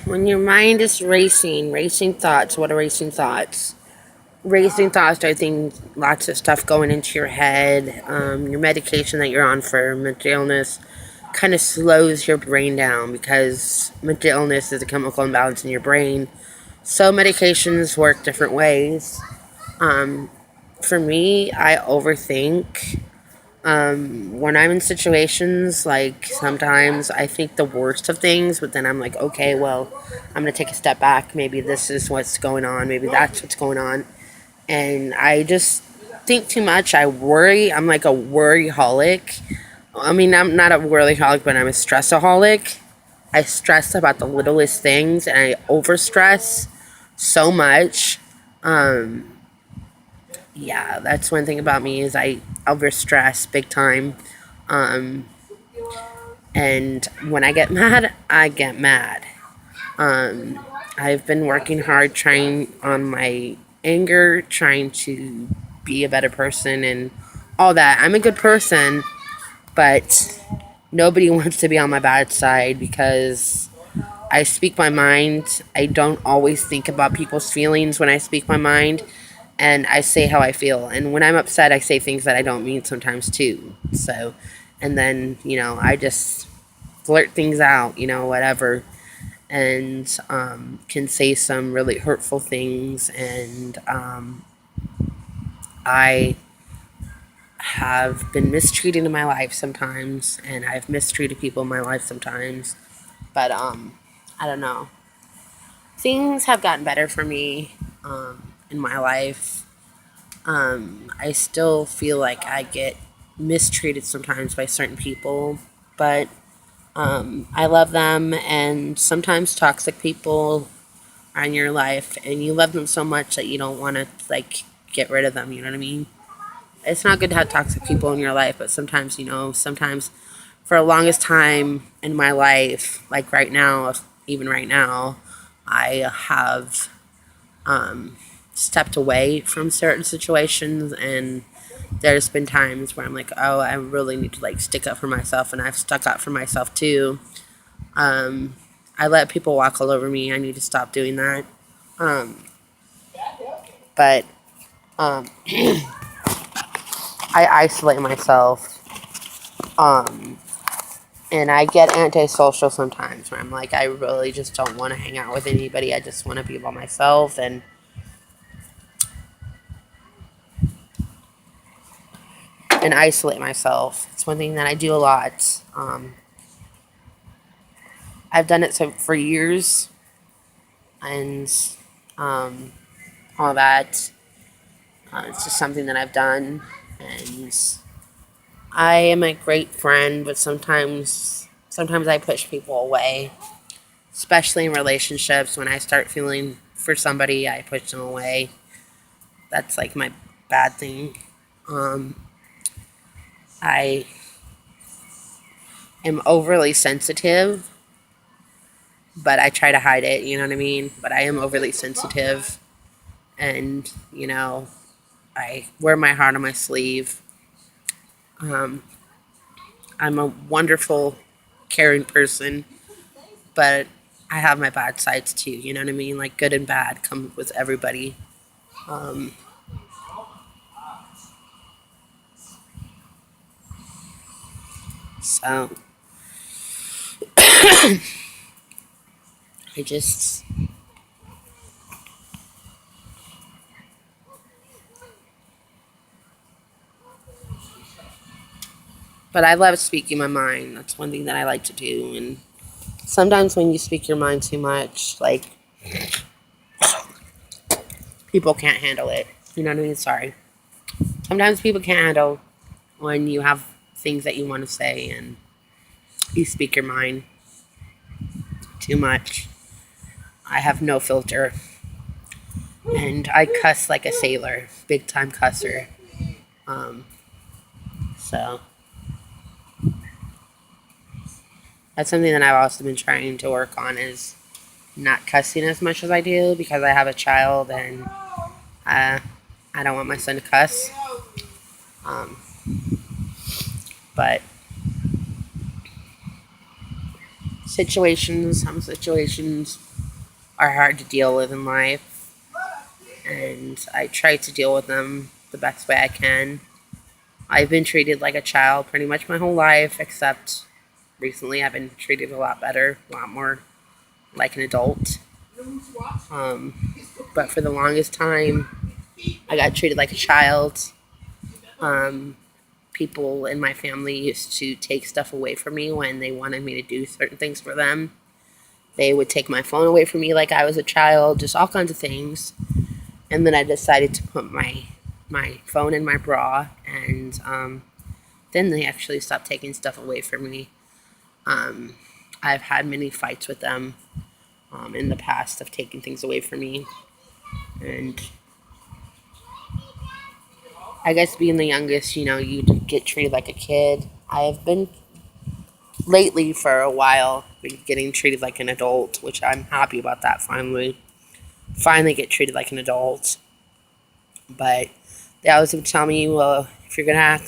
When your mind is racing thoughts, what are racing thoughts? Racing thoughts, I think lots of stuff going into your head. Your medication that you're on for mental illness kind of slows your brain down because mental illness is a chemical imbalance in your brain. So medications work different ways. Um, for me, I overthink. When I'm in situations, like sometimes I think the worst of things, but then I'm like, okay, well, I'm gonna take a step back. Maybe this is what's going on. Maybe that's what's going on. And I just think too much. I worry. I'm like a worryholic. I mean, I'm not a worryholic, but I'm a stressaholic. I stress about the littlest things, and I overstress so much. Um, yeah, that's one thing about me is I overstress big time. Um, and when I get mad, I get mad. I've been working hard trying on my anger, trying to be a better person and all that. I'm a good person, but nobody wants to be on my bad side because I speak my mind. I don't always think about people's feelings when I speak my mind, and I say how I feel. And when I'm upset, I say things that I don't mean sometimes too. So, and then, I just flirt things out, whatever, and can say some really hurtful things. And I have been mistreated in my life sometimes, and I've mistreated people in my life sometimes. But I don't know. Things have gotten better for me in my life. I still feel like I get mistreated sometimes by certain people, but I love them, and sometimes toxic people are in your life, and you love them so much that you don't want to, like, get rid of them, you know what I mean? It's not good to have toxic people in your life, but sometimes, sometimes for the longest time in my life, like right now, even right now, I have stepped away from certain situations, and there's been times where I'm like, oh, I really need to like stick up for myself, and I've stuck up for myself too. Um, I let people walk all over me. I need to stop doing that. Um, but I isolate myself, um, and I get antisocial sometimes where I'm like, I really just don't want to hang out with anybody. I just want to be by myself and isolate myself. It's one thing that I do a lot. I've done it for years, and um, all that. It's just something that I've done, and I am a great friend, but sometimes I push people away, especially in relationships. When I start feeling for somebody, I push them away. That's like my bad thing. Um, I am overly sensitive, but I try to hide it. You know what I mean? But I am overly sensitive, and I wear my heart on my sleeve. Um, I'm a wonderful, caring person, but I have my bad sides too. You know what I mean? Like good and bad come with everybody. Um, so I just, but I love speaking my mind. That's one thing that I like to do. And sometimes when you speak your mind too much, like people can't handle it. You know what I mean? Sorry. Sometimes people can't handle when you have things that you want to say and you speak your mind too much. I have no filter. And I cuss like a sailor. Big time cusser. Um, so that's something that I've also been trying to work on is not cussing as much as I do because I have a child and uh, I don't want my son to cuss. Um, but Some situations are hard to deal with in life, and I try to deal with them the best way I can. I've been treated like a child pretty much my whole life, except recently I've been treated a lot better, a lot more like an adult. Um, but for the longest time, I got treated like a child. Um, People in my family used to take stuff away from me when they wanted me to do certain things for them. They would take my phone away from me like I was a child, just all kinds of things. And then I decided to put my phone in my bra, and then they actually stopped taking stuff away from me. Um, I've had many fights with them in the past of taking things away from me, and I guess being the youngest, you get treated like a kid. I have been lately for a while been getting treated like an adult, which I'm happy about that finally get treated like an adult. But they always would tell me, well, if you're gonna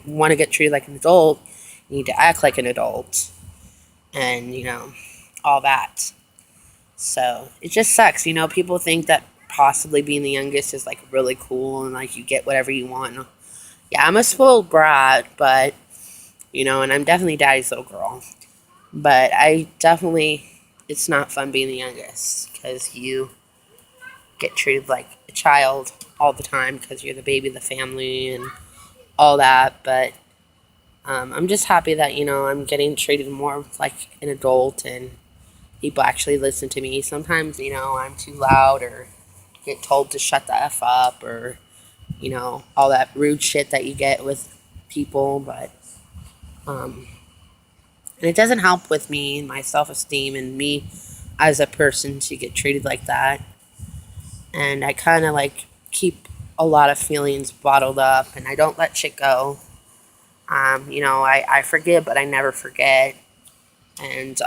want to get treated like an adult, you need to act like an adult, and all that. So it just sucks. People think that possibly being the youngest is like really cool and like you get whatever you want. Yeah, I'm a spoiled brat, but and I'm definitely daddy's little girl. But it's not fun being the youngest because you get treated like a child all the time because you're the baby of the family and all that. But I'm just happy that, I'm getting treated more like an adult and people actually listen to me. Sometimes, I'm too loud or get told to shut the F up or, all that rude shit that you get with people. But, and it doesn't help with me and my self esteem and me as a person to get treated like that. And I kind of like keep a lot of feelings bottled up and I don't let shit go. I forgive, but I never forget. And,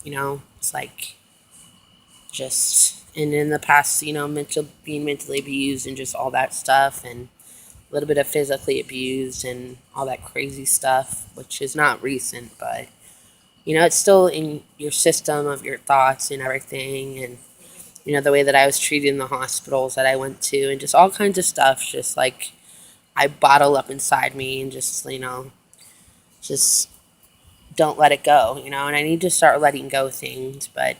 it's like just, and in the past, being mentally abused and just all that stuff and a little bit of physically abused and all that crazy stuff, which is not recent, but, it's still in your system of your thoughts and everything. And, the way that I was treated in the hospitals that I went to and just all kinds of stuff, just like I bottle up inside me and just don't let it go, and I need to start letting go things, but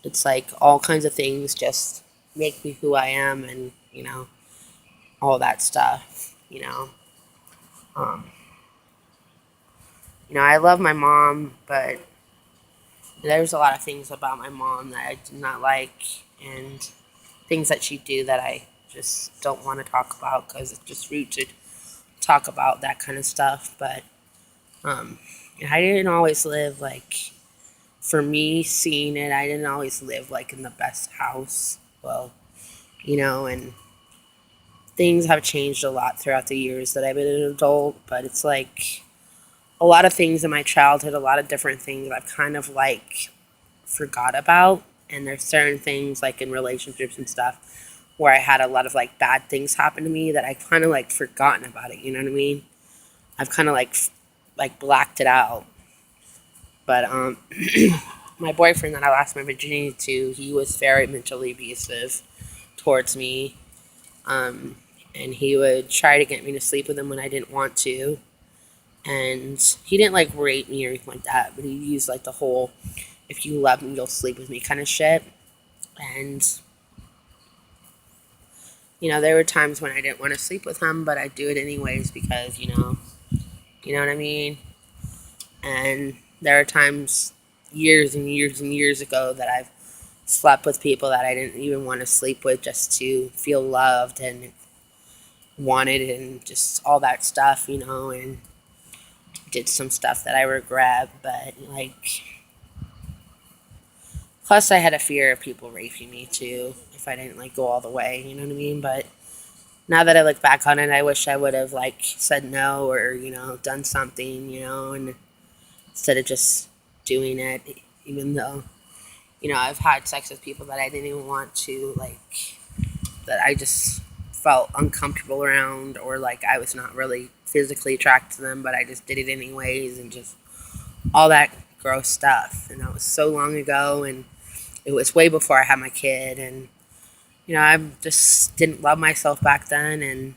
it's like all kinds of things just make me who I am and, all that stuff. Um, I love my mom, but there's a lot of things about my mom that I do not like and things that she do that I just don't want to talk about because it's just rude to talk about that kind of stuff. But um, I didn't always live like, for me seeing it, I didn't always live like in the best house. Well, and things have changed a lot throughout the years that I've been an adult, but it's like a lot of things in my childhood, a lot of different things I've kind of like forgot about. And there's certain things like in relationships and stuff where I had a lot of like bad things happen to me that I kind of like forgotten about it. You know what I mean? I've kind of like blacked it out. But my boyfriend that I lost my virginity to, he was very mentally abusive towards me. Um, and he would try to get me to sleep with him when I didn't want to. And he didn't like rape me or anything like that, but he used like the whole if you love me, you'll sleep with me kind of shit. And, there were times when I didn't want to sleep with him, but I'd do it anyways because, you know what I mean? And there are times years and years and years ago that I've slept with people that I didn't even want to sleep with just to feel loved and wanted and just all that stuff, and did some stuff that I regret, but like, plus I had a fear of people raping me too if I didn't like go all the way, you know what I mean? But now that I look back on it, I wish I would have like said no or, done something, and instead of just doing it, even though, I've had sex with people that I didn't even want to, like, that I just felt uncomfortable around or like I was not really physically attracted to them, but I just did it anyways and just all that gross stuff. And that was so long ago, and it was way before I had my kid. And, I just didn't love myself back then, and,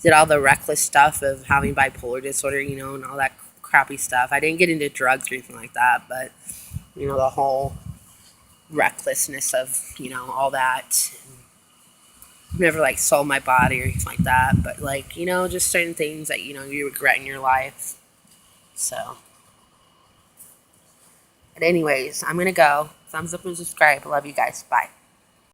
did all the reckless stuff of having bipolar disorder, and all that crappy stuff. I didn't get into drugs or anything like that, but, the whole recklessness of, all that. Never like sold my body or anything like that, but like, just certain things that, you regret in your life. So, but anyways, I'm gonna go. Thumbs up and subscribe. I love you guys. Bye.